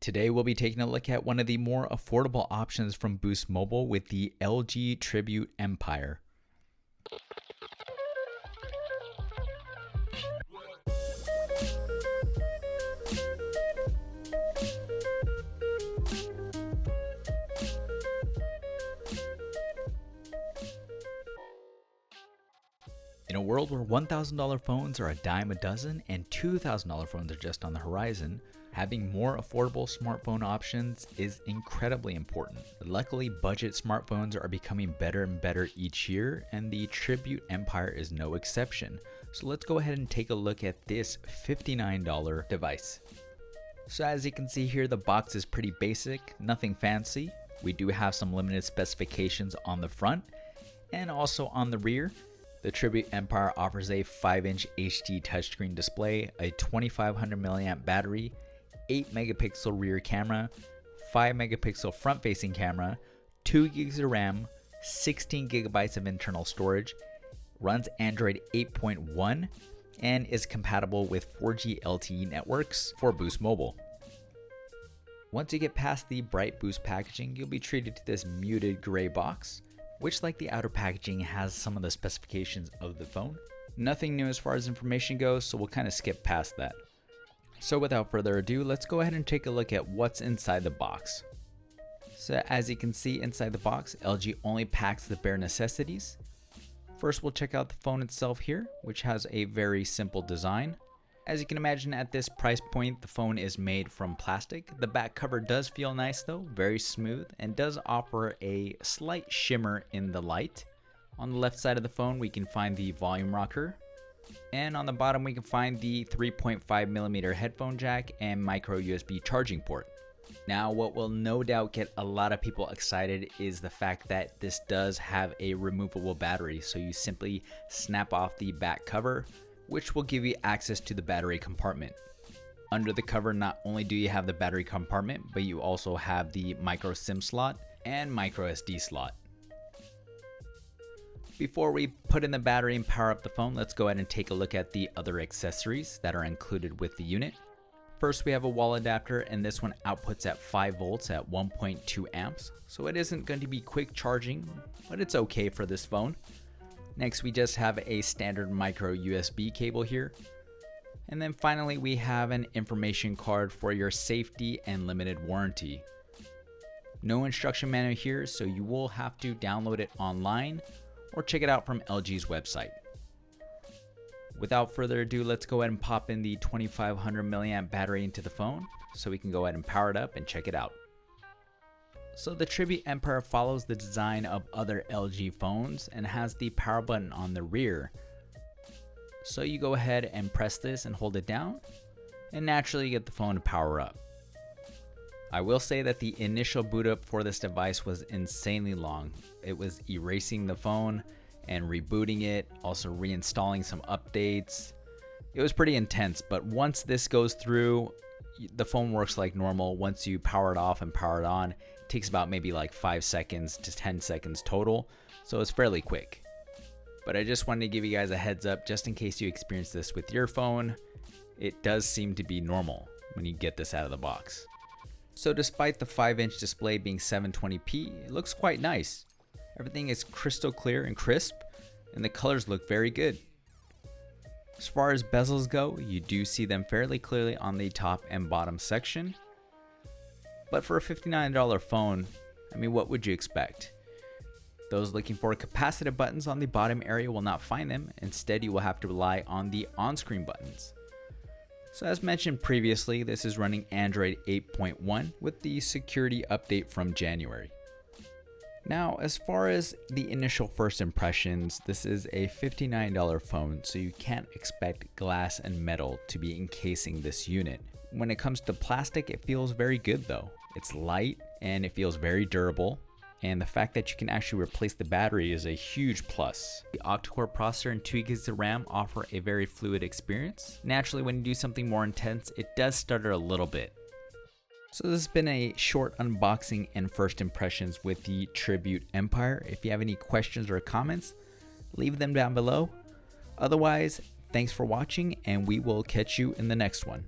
Today we'll be taking a look at one of the more affordable options from Boost Mobile with the LG Tribute Empire. In a world where $1,000 phones are a dime a dozen and $2,000 phones are just on the horizon, having more affordable smartphone options is incredibly important. Luckily, budget smartphones are becoming better and better each year, and the Tribute Empire is no exception. So let's go ahead and take a look at this $59 device. So as you can see here, the box is pretty basic, nothing fancy. We do have some limited specifications on the front and also on the rear. The Tribute Empire offers a 5-inch HD touchscreen display, a 2500 mAh battery, 8 megapixel rear camera, 5 megapixel front facing camera, 2 gigs of RAM, 16 gigabytes of internal storage, runs Android 8.1, and is compatible with 4G LTE networks for Boost Mobile. Once you get past the bright Boost packaging, you'll be treated to this muted gray box, which, like the outer packaging, has some of the specifications of the phone. Nothing new as far as information goes, so we'll kind of skip past that. So without further ado, let's go ahead and take a look at what's inside the box. So as you can see inside the box, LG only packs the bare necessities. First, we'll check out the phone itself here, which has a very simple design. As you can imagine, at this price point, the phone is made from plastic. The back cover does feel nice though, very smooth, and does offer a slight shimmer in the light. On the left side of the phone, we can find the volume rocker. And on the bottom, we can find the 3.5mm headphone jack and micro USB charging port. Now, what will no doubt get a lot of people excited is the fact that this does have a removable battery. So you simply snap off the back cover, which will give you access to the battery compartment. Under the cover, not only do you have the battery compartment, but you also have the micro SIM slot and micro SD slot. Before we put in the battery and power up the phone, let's go ahead and take a look at the other accessories that are included with the unit. First, we have a wall adapter, and this one outputs at 5 volts at 1.2 amps. So it isn't going to be quick charging, but it's okay for this phone. Next, we just have a standard micro USB cable here. And then finally, we have an information card for your safety and limited warranty. No instruction manual here, so you will have to download it online or check it out from LG's website. Without further ado, let's go ahead and pop in the 2500 mAh battery into the phone so we can go ahead and power it up and check it out. So the Tribute Empire follows the design of other LG phones and has the power button on the rear. So you go ahead and press this and hold it down, and naturally you get the phone to power up. I will say that the initial boot up for this device was insanely long. It was erasing the phone and rebooting it, also reinstalling some updates. It was pretty intense, but once this goes through, the phone works like normal. Once you power it off and power it on, it takes about maybe like 5 seconds to 10 seconds total, so it's fairly quick. But I just wanted to give you guys a heads up just in case you experience this with your phone. It does seem to be normal when you get this out of the box. So despite the 5-inch display being 720p, it looks quite nice. Everything is crystal clear and crisp, and the colors look very good. As far as bezels go, you do see them fairly clearly on the top and bottom section. But for a $59 phone, I mean, what would you expect? Those looking for capacitive buttons on the bottom area will not find them. Instead, you will have to rely on the on-screen buttons. So as mentioned previously, this is running Android 8.1 with the security update from January. Now, as far as the initial first impressions, this is a $59 phone, so you can't expect glass and metal to be encasing this unit. When it comes to plastic, it feels very good though. It's light and it feels very durable. And the fact that you can actually replace the battery is a huge plus. The octa-core processor and 2 gigs of RAM offer a very fluid experience. Naturally, when you do something more intense, it does stutter a little bit. So this has been a short unboxing and first impressions with the Tribute Empire. If you have any questions or comments, leave them down below. Otherwise, thanks for watching, and we will catch you in the next one.